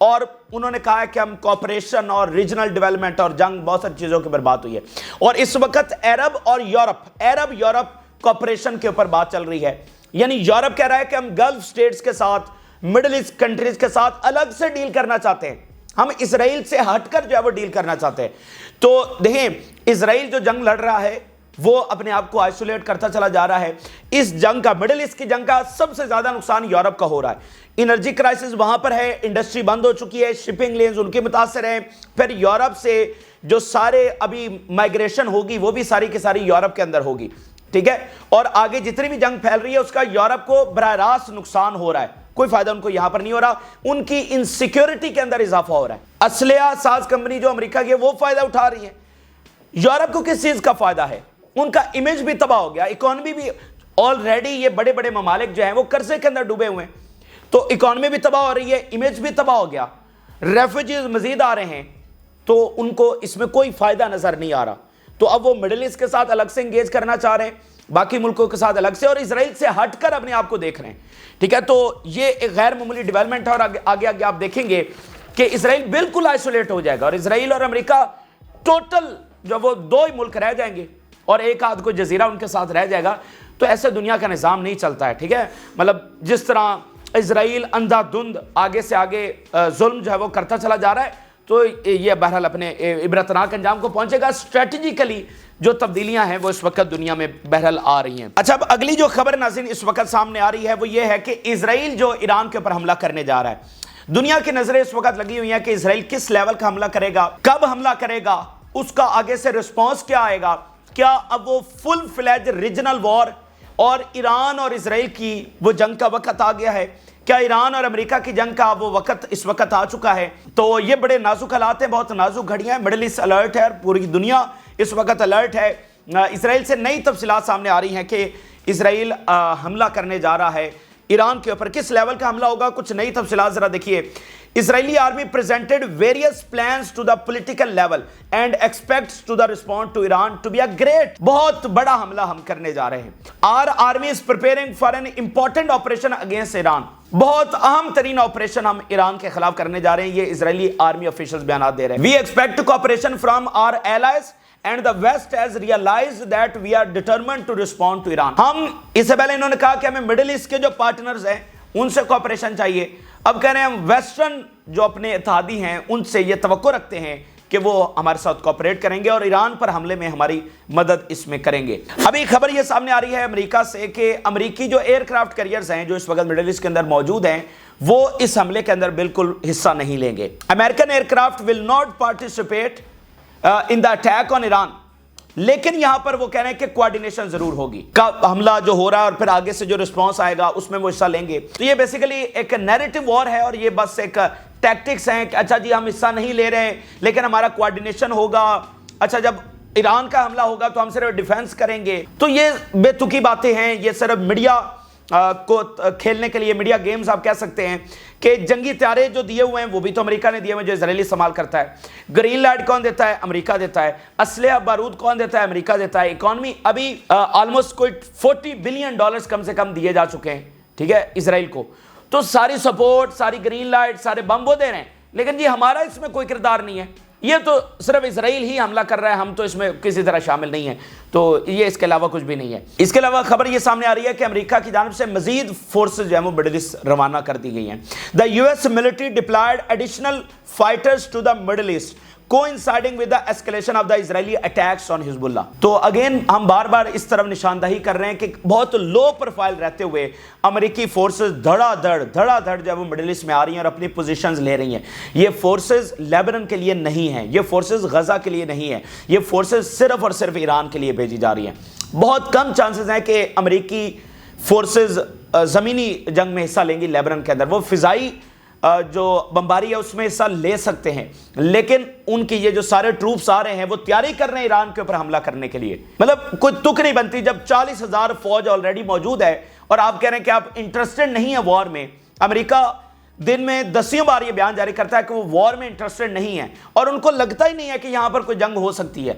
اور انہوں نے کہا ہے کہ ہم کوپریشن اور ریجنل ڈیولپمنٹ اور جنگ بہت ساری چیزوں کے اوپر بات ہوئی ہے. اور اس وقت عرب اور یورپ کوپریشن کے اوپر بات چل رہی ہے. یعنی یورپ کہہ رہا ہے کہ ہم گلف سٹیٹس کے ساتھ، مڈل ایسٹ کنٹریز کے ساتھ الگ سے ڈیل کرنا چاہتے ہیں، ہم اسرائیل سے ہٹ کر جو ہے وہ ڈیل کرنا چاہتے ہیں. تو دیکھیں اسرائیل جو جنگ لڑ رہا ہے وہ اپنے آپ کو آئسولیٹ کرتا چلا جا رہا ہے. اس جنگ کا، مڈل ایسٹ کی جنگ کا سب سے زیادہ نقصان یورپ کا ہو رہا ہے. انرجی کرائسس وہاں پر ہے، انڈسٹری بند ہو چکی ہے، شپنگ لینز ان کے متاثر ہیں. پھر یورپ سے جو سارے ابھی مائگریشن ہوگی وہ بھی ساری کی ساری یورپ کے اندر ہوگی، ٹھیک ہے. اور آگے جتنی بھی جنگ پھیل رہی ہے اس کا یورپ کو براہ راست نقصان ہو رہا ہے، کوئی فائدہ ان کو یہاں پر نہیں ہو رہا. ان کی انسیکیورٹی کے اندر اضافہ ہو رہا ہے. اسلحہ ساز کمپنی جو امریکہ کی ہے وہ فائدہ اٹھا رہی ہے. یورپ کو کس چیز کا فائدہ ہے؟ ان کا امیج بھی تباہ ہو گیا، اکانومی بھی آلریڈی، یہ بڑے بڑے ممالک جو ہیں وہ قرضے کے اندر ڈوبے ہوئے ہیں، تو اکانومی بھی تباہ ہو رہی ہے، امیج بھی تباہ ہو گیا، ریفیوجیز مزید آ رہے ہیں، تو ان کو اس میں کوئی فائدہ نظر نہیں آ رہا. تو اب وہ مڈل ایسٹ کے ساتھ الگ سے انگیج کرنا چاہ رہے ہیں، باقی ملکوں کے ساتھ الگ سے، اور اسرائیل سے ہٹ کر اپنے آپ کو دیکھ رہے ہیں، ٹھیک ہے. تو یہ ایک غیر معمولی ڈیولپمنٹ ہے. اور آگے آگے آپ دیکھیں گے کہ اسرائیل بالکل آئسولیٹ ہو جائے گا، اور اسرائیل اور امریکہ ٹوٹل جو وہ دو ہی ملک رہ جائیں گے اور ایک آدھ کو جزیرہ ان کے ساتھ رہ جائے گا. تو ایسے دنیا کا نظام نہیں چلتا ہے، ٹھیک ہے. مطلب جس طرح اسرائیل اندھا دھند آگے سے آگے ظلم جو ہے وہ کرتا چلا جا رہا ہے، تو یہ بہرحال اپنے عبرتناک انجام کو پہنچے گا. اسٹریٹجیکلی جو تبدیلیاں ہیں وہ اس وقت دنیا میں بہرحال آ رہی ہیں. اچھا، اب اگلی جو خبر ناظرین اس وقت سامنے آ رہی ہے وہ یہ ہے کہ اسرائیل جو ایران کے اوپر حملہ کرنے جا رہا ہے. دنیا کی نظریں اس وقت لگی ہوئی ہیں کہ اسرائیل کس لیول کا حملہ کرے گا، کب حملہ کرے گا، اس کا آگے سے رسپانس کیا آئے گا. کیا اب وہ فل فلیج ریجنل وار اور ایران اور اسرائیل کی وہ جنگ کا وقت آ گیا ہے؟ کیا ایران اور امریکہ کی جنگ کا وہ وقت اس وقت آ چکا ہے؟ تو یہ بڑے نازک حالات ہیں، بہت نازک گھڑیاں ہیں. مڈل ایسٹ الرٹ ہے، پوری دنیا اس وقت الرٹ ہے. اسرائیل سے نئی تفصیلات سامنے آ رہی ہیں کہ اسرائیل حملہ کرنے جا رہا ہے ایران کے اوپر. کس لیول کا حملہ ہوگا، کچھ نئی تفصیلات ذرا دیکھیے. اسرائیلی army presented various plans to the political level and expects to the response to Iran to be a great، بہت بڑا حملہ ہم کرنے جا رہے ہیں. Our army is preparing for an important operation against Iran، بہت اہم ترین آپریشن ہم ایران کے خلاف کرنے جا رہے ہیں، یہ اسرائیلی آرمی آفیشلز بیانات دے رہے ہیں. We expect cooperation from our allies and the West has realized that we are determined to respond to Iran. ہم اس سے پہلے انہوں نے کہا کہ ہمیں مڈل ایسٹ کے جو پارٹنرز ہیں ان سے کوپریشن چاہیے. اب کہہ رہے ہیں ہم ویسٹرن جو اپنے اتحادی ہیں ان سے یہ توقع رکھتے ہیں کہ وہ ہمارے ساتھ کوپریٹ کریں گے اور ایران پر حملے میں ہماری مدد اس میں کریں گے. ابھی خبر یہ سامنے آ رہی ہے امریکہ سے کہ امریکی جو ایئر کرافٹ کیریئرز ہیں جو اس وقت مڈل ایسٹ کے اندر موجود ہیں وہ اس حملے کے اندر بالکل حصہ نہیں لیں گے. American aircraft will not participate in the attack on Iran. لیکن یہاں پر وہ کہہ رہے ہیں کہ کوارڈینیشن ضرور ہوگی، حملہ جو ہو رہا ہے اور پھر آگے سے جو رسپانس آئے گا اس میں وہ حصہ لیں گے. تو یہ بیسیکلی ایک نیریٹو وار ہے اور یہ بس ایک ٹیکٹکس ہیں کہ اچھا جی ہم حصہ نہیں لے رہے ہیں لیکن ہمارا کوارڈینیشن ہوگا، اچھا جب ایران کا حملہ ہوگا تو ہم صرف ڈیفینس کریں گے. تو یہ بے تکی باتیں ہیں، یہ صرف میڈیا کو کھیلنے کے لیے، میڈیا گیمز آپ کہہ سکتے ہیں کہ جنگی طیارے جو دیے ہوئے ہیں وہ بھی تو امریکہ نے دیے ہوئے ہیں جو اسرائیل استعمال کرتا ہے. گرین لائٹ کون دیتا ہے؟ امریکہ دیتا ہے. اسلحہ بارود کون دیتا ہے؟ امریکہ دیتا ہے. اکانومی ابھی آلموسٹ کوئی $40 بلین کم سے کم دیے جا چکے ہیں، ٹھیک ہے، اسرائیل کو. تو ساری سپورٹ، ساری گرین لائٹ، سارے بم وہ دے رہے ہیں لیکن جی ہمارا اس میں کوئی کردار نہیں ہے، یہ تو صرف اسرائیل ہی حملہ کر رہا ہے، ہم تو اس میں کسی طرح شامل نہیں ہیں. تو یہ اس کے علاوہ کچھ بھی نہیں ہے. اس کے علاوہ خبر یہ سامنے آ رہی ہے کہ امریکہ کی جانب سے مزید فورسز جو ہیں وہ مڈل ایسٹ روانہ کر دی گئی ہیں. دا US military deployed additional fighters to the Middle East coinciding with the escalation of the Israeli attacks on Hezbollah. تو اگین ہم بار بار اس طرف نشاندہی کر رہے ہیں کہ بہت لو پروفائل رہتے ہوئے امریکی فورسز دھڑا دھڑ جب وہ مڈل ایسٹ میں آ رہی ہیں اور اپنی پوزیشنز لے رہی ہیں. یہ فورسز لیبنان کے لیے نہیں ہیں، یہ فورسز غزہ کے لیے نہیں ہیں، یہ فورسز صرف اور صرف ایران کے لیے بھیجی جا رہی ہیں. بہت کم چانسز ہیں کہ امریکی فورسز زمینی جنگ میں حصہ لیں گی لیبنان کے اندر. وہ فضائی جو بمباری ہے اس میں حصہ لے سکتے ہیں لیکن ان کی یہ جو سارے ٹروپس آ رہے ہیں وہ تیاری کر رہے ہیں ایران کے اوپر حملہ کرنے کے لیے. مطلب کوئی تک نہیں بنتی جب 40,000 فوج آلریڈی موجود ہے اور آپ کہہ رہے ہیں کہ آپ انٹرسٹڈ نہیں ہیں وار میں. امریکہ دن میں 10 بار یہ بیان جاری کرتا ہے کہ وہ وار میں انٹرسٹڈ نہیں ہے اور ان کو لگتا ہی نہیں ہے کہ یہاں پر کوئی جنگ ہو سکتی ہے.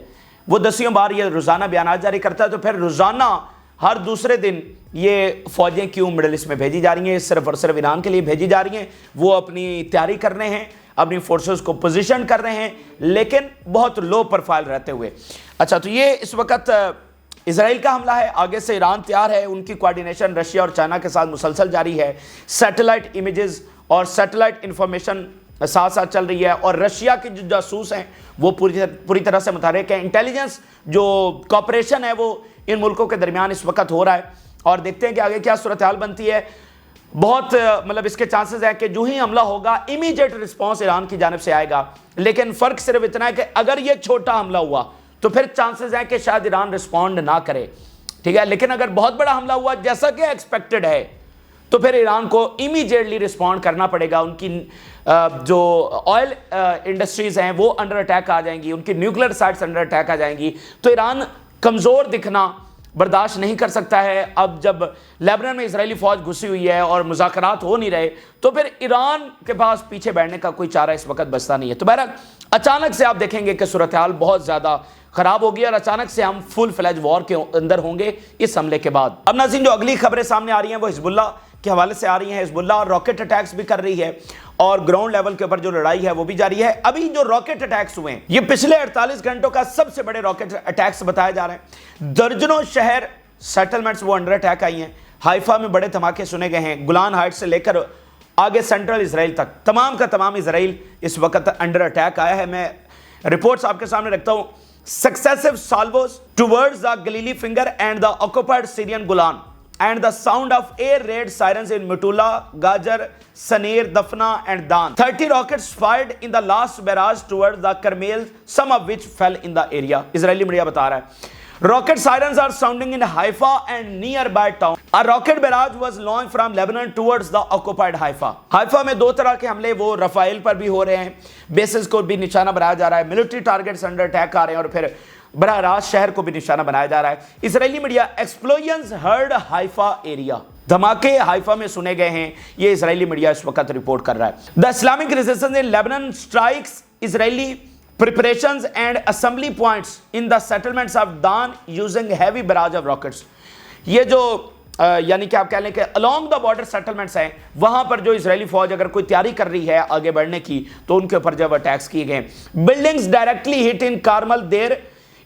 وہ 10 بار یہ روزانہ بیانات جاری کرتا ہے تو پھر روزانہ ہر دوسرے دن یہ فوجیں کیوں مڈل ایسٹ میں بھیجی جا رہی ہیں؟ صرف اور صرف ایران کے لیے بھیجی جا رہی ہیں. وہ اپنی تیاری کر رہے ہیں اپنی فورسز کو پوزیشن کر رہے ہیں لیکن بہت لو پروفائل رہتے ہوئے. اچھا تو یہ اس وقت اسرائیل کا حملہ ہے. آگے سے ایران تیار ہے, ان کی کوارڈینیشن رشیا اور چائنا کے ساتھ مسلسل جاری ہے. سیٹلائٹ امیجز اور سیٹلائٹ انفارمیشن ساتھ ساتھ چل رہی ہے, اور رشیا کے جو جاسوس ہیں وہ پوری طرح سے متحرک ہیں. انٹیلیجنس جو کوپریشن ہے وہ ان ملکوں کے درمیان اس وقت ہو رہا ہے, اور دیکھتے ہیں کہ آگے کیا صورتحال بنتی ہے. بہت اس کے چانسز ہے کہ جو ہی حملہ ہوگا امیڈیٹ رسپانس ایران کی جانب سے آئے گا, لیکن فرق صرف اتنا ہے کہ اگر یہ چھوٹا حملہ ہوا تو پھر چانسز ہیں کہ شاید ایران رسپونڈ نہ کرے, ٹھیک ہے. لیکن اگر بہت بڑا حملہ ہوا جیسا کہ ایکسپیکٹڈ ہے تو پھر ایران کو امیڈیٹلی رسپونڈ کرنا پڑے گا. ان کی جو آئل انڈسٹریز ہیں وہ انڈر اٹیک آ جائیں گی, ان کی نیوکلیر سائٹس انڈر اٹیک آ جائیں گی, تو ایران کمزور دکھنا برداشت نہیں کر سکتا ہے. اب جب لیبنان میں اسرائیلی فوج گھسی ہوئی ہے اور مذاکرات ہو نہیں رہے تو پھر ایران کے پاس پیچھے بیٹھنے کا کوئی چارہ اس وقت بچتا نہیں ہے. تو بہرحال اچانک سے آپ دیکھیں گے کہ صورتحال بہت زیادہ خراب ہوگی اور اچانک سے ہم فل فلیج وار کے اندر ہوں گے اس حملے کے بعد. اب ناظرین جو اگلی خبریں سامنے آ رہی ہیں وہ حزب اللہ کے حوالے سے آ رہی ہیں. حزب اللہ راکٹ اٹیکس بھی کر رہی ہے اور گراؤنڈ لیول کے اوپر جو لڑائی ہے وہ بھی جاری ہے. ابھی جو راکٹ اٹیکس ہوئے ہیں یہ پچھلے 48 گھنٹوں کا سب سے بڑے راکٹ اٹیکس بتائے جا رہے ہیں. درجنوں شہر سیٹلمنٹس وہ انڈر اٹیک آئی ہیں. ہائفا میں بڑے دھماکے سنے گئے ہیں. گولان ہائٹ سے لے کر آگے سینٹرل اسرائیل تک تمام کا تمام اسرائیل اس وقت انڈر اٹیک آیا ہے. میں رپورٹس آپ کے سامنے رکھتا ہوں. Successive salvos towards the Galilee Finger and the occupied Syrian Golan and the sound of air raid sirens in Metula, Gajar, Sanir, Dafna and Dan. 30 rockets fired in the last barrage towards the Carmel, some of which fell in the area. Israeli media بتا رہا ہے. Rocket sirens are sounding in Haifa and nearby town. A rocket barrage was launched from Lebanon towards the occupied Haifa. Haifa میں دو طرح کے حملے وہ رفائل پر بھی ہو رہے ہیں, بیسز کو بھی نشانہ بنایا جا رہا ہے, ملٹری ٹارگٹس انڈر اٹیک آ رہے ہیں, اور پھر براہ راست شہر کو بھی نشانہ بنایا جا رہا ہے. اسرائیلی میڈیا ایکسپلوژنز ہرڈ ہائفا ایریا, دھماکے ہائفا میں سنے گئے ہیں, یہ اسرائیلی میڈیا اس وقت رپورٹ کر رہا ہے. The Islamic resistance in Lebanon strikes Israeli preparations and assembly points in the settlements of Dan using heavy barrage of rockets. یہ جو یعنی کہ آپ کہہ لیں کہ along the border settlements ہیں, وہاں پر جو اسرائیلی فوج اگر کوئی تیاری کر رہی ہے آگے بڑھنے کی تو ان کے اوپر جب اٹیکس کیے گئے. buildings directly hit in Carmel there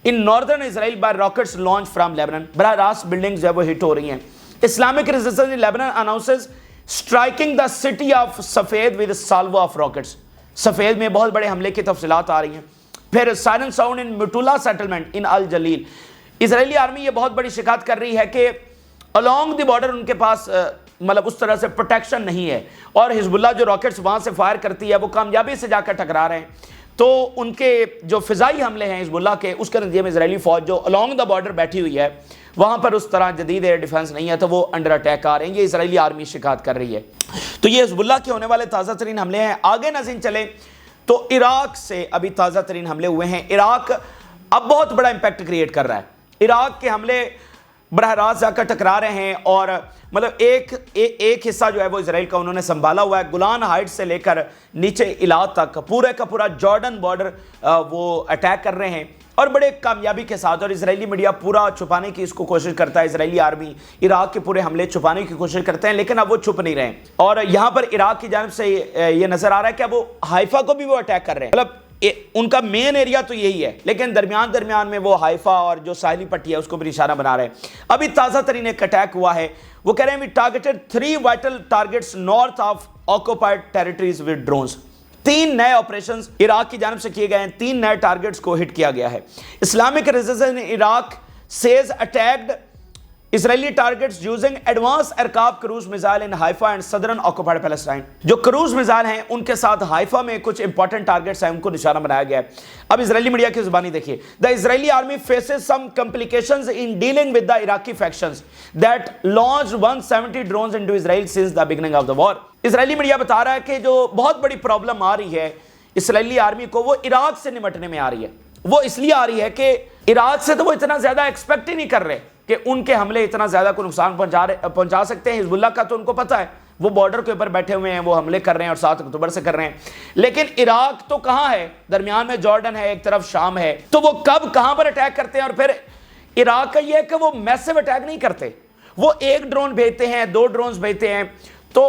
in northern Israel by rockets launched from Lebanon. براہ راست بلڈنگز جو ہے وہ ہٹ ہو رہی ہیں. Islamic resistance in Lebanon announces striking the city of Safed with a salvo of rockets. سفید میں بہت بڑے حملے کی تفصیلات آ رہی ہیں. پھر siren sound in مٹولا settlement in الجلیل. Israeli army یہ بہت بڑی شکایت کر رہی ہے کہ along دی بارڈر ان کے پاس اس طرح سے پروٹیکشن نہیں ہے, اور حزب اللہ جو راکٹس وہاں سے فائر کرتی ہے وہ کامیابی سے جا کر ٹکرا رہے ہیں. تو ان کے جو فضائی حملے ہیں حزب اللہ کے, اس کے نتیجے میں اسرائیلی فوج جو along دا بارڈر بیٹھی ہوئی ہے وہاں پر اس طرح جدید ایئر ڈیفنس نہیں ہے, تو وہ انڈر اٹیک آ رہے ہیں. یہ اسرائیلی آرمی شکایت کر رہی ہے. تو یہ حزب اللہ کے ہونے والے تازہ ترین حملے ہیں. آگے ناظرین چلیں تو عراق سے ابھی تازہ ترین حملے ہوئے ہیں. عراق اب بہت بڑا امپیکٹ کریٹ کر رہا ہے. عراق کے حملے براہ راست جا کر ٹکرا رہے ہیں, اور ایک حصہ جو ہے وہ اسرائیل کا انہوں نے سنبھالا ہوا ہے. گولان ہائٹ سے لے کر نیچے علاق تک پورے کا پورا جارڈن بارڈر وہ اٹیک کر رہے ہیں, اور بڑے کامیابی کے ساتھ. اور اسرائیلی میڈیا پورا چھپانے کی اس کو کوشش کرتا ہے. اسرائیلی آرمی عراق کے پورے حملے چھپانے کی کوشش کرتے ہیں, لیکن اب وہ چھپ نہیں رہے ہیں. اور یہاں پر عراق کی جانب سے یہ نظر آ رہا ہے کہ اب وہ ہائفا کو بھی وہ اٹیک کر رہے ہیں. ان کا مین ایریا تو یہی ہے, لیکن درمیان میں وہ ہائفا اور جو ساحلی پٹی ہے اس کو بھی نشانہ بنا رہے ہیں. ابھی تازہ ترین ایک اٹیک ہوا ہے, وہ کہہ رہے ہیں we targeted 3 vital targets north of occupied territories with drones. 3 نئے آپریشنز عراق کی جانب سے کیے گئے ہیں, 3 نئے ٹارگٹس کو ہٹ کیا گیا ہے. Islamic resistance in Iraq says attacked Israeli targets using advance aircraft cruise missile in Haifa and southern occupied Palestine. جو کروز میزائل ہیں ان کے ساتھ ہائفا میں کچھ امپورٹنٹ ٹارگٹس ہیں, ان کو نشانہ بنایا گیا ہے. اب اسرائیلی میڈیا کی زبانی دیکھیے. The Israeli army faces some complications in dealing with the Iraqi factions that launched 170 drones into Israel since the beginning of the war. Israeli media بتا رہا ہے کہ جو بہت بڑی پرابلم آ رہی ہے اسرائیلی آرمی کو, وہ عراق سے نمٹنے میں آ رہی ہے. وہ اس لیے آ رہی ہے کہ عراق سے تو وہ اتنا زیادہ ایکسپیکٹ ہی نہیں کر رہے کہ ان کے حملے اتنا زیادہ کو نقصان پہنچا سکتے ہیں. حزب اللہ کا تو ان کو پتہ ہے, وہ بارڈر کے اوپر بیٹھے ہوئے ہیں, وہ حملے کر رہے ہیں اور 7 اکتوبر سے کر رہے ہیں. لیکن عراق تو کہاں ہے, درمیان میں جارڈن ہے, ایک طرف شام ہے, تو وہ کب کہاں پر اٹیک کرتے ہیں. اور پھر عراق کا یہ ہے کہ وہ میسو اٹیک نہیں کرتے, وہ 1 ڈرون بھیجتے ہیں, 2 ڈرونز بھیجتے ہیں, تو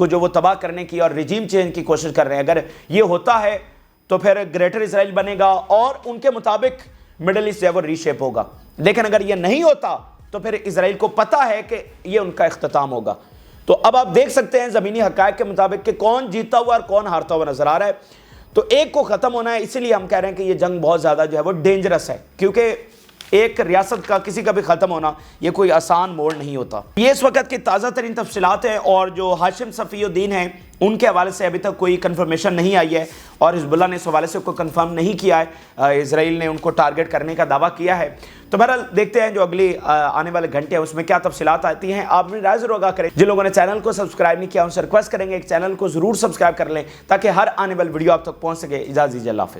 کو جو وہ تباہ کرنے کی اور رجیم چینج کی کوشش کر رہے ہیں. اگر یہ ہوتا ہے تو پھر گریٹر اسرائیل بنے گا اور ان کے مطابق مڈل ایسٹ جو ہے وہ ری شیپ ہوگا. لیکن اگر یہ نہیں ہوتا تو پھر اسرائیل کو پتا ہے کہ یہ ان کا اختتام ہوگا. تو اب آپ دیکھ سکتے ہیں زمینی حقائق کے مطابق کہ کون جیتا ہوا اور کون ہارتا ہوا نظر آ رہا ہے. تو ایک کو ختم ہونا ہے, اسی لیے ہم کہہ رہے ہیں کہ یہ جنگ بہت زیادہ جو ہے وہ ڈینجرس ہے, کیونکہ ایک ریاست کا کسی کا بھی ختم ہونا یہ کوئی آسان موڑ نہیں ہوتا. یہ اس وقت کی تازہ ترین تفصیلات ہیں, اور جو ہاشم صفی الدین ہیں ان کے حوالے سے ابھی تک کوئی کنفرمیشن نہیں آئی ہے, اور حزب اللہ نے اس حوالے سے کوئی کنفرم نہیں کیا ہے. اسرائیل نے ان کو ٹارگٹ کرنے کا دعویٰ کیا ہے. تو بہرحال دیکھتے ہیں جو اگلی آنے والے گھنٹے ہیں اس میں کیا تفصیلات آتی ہیں. آپ اپنی رائے ضرور آگاہ کریں. جن لوگوں نے چینل کو سبسکرائب نہیں کیا ان سے ریکویسٹ کریں گے ایک چینل کو ضرور سبسکرائب کر لیں تاکہ ہر آنے والی ویڈیو آپ تک پہنچ سکے. اجازت دیجیے, اللہ حافظ.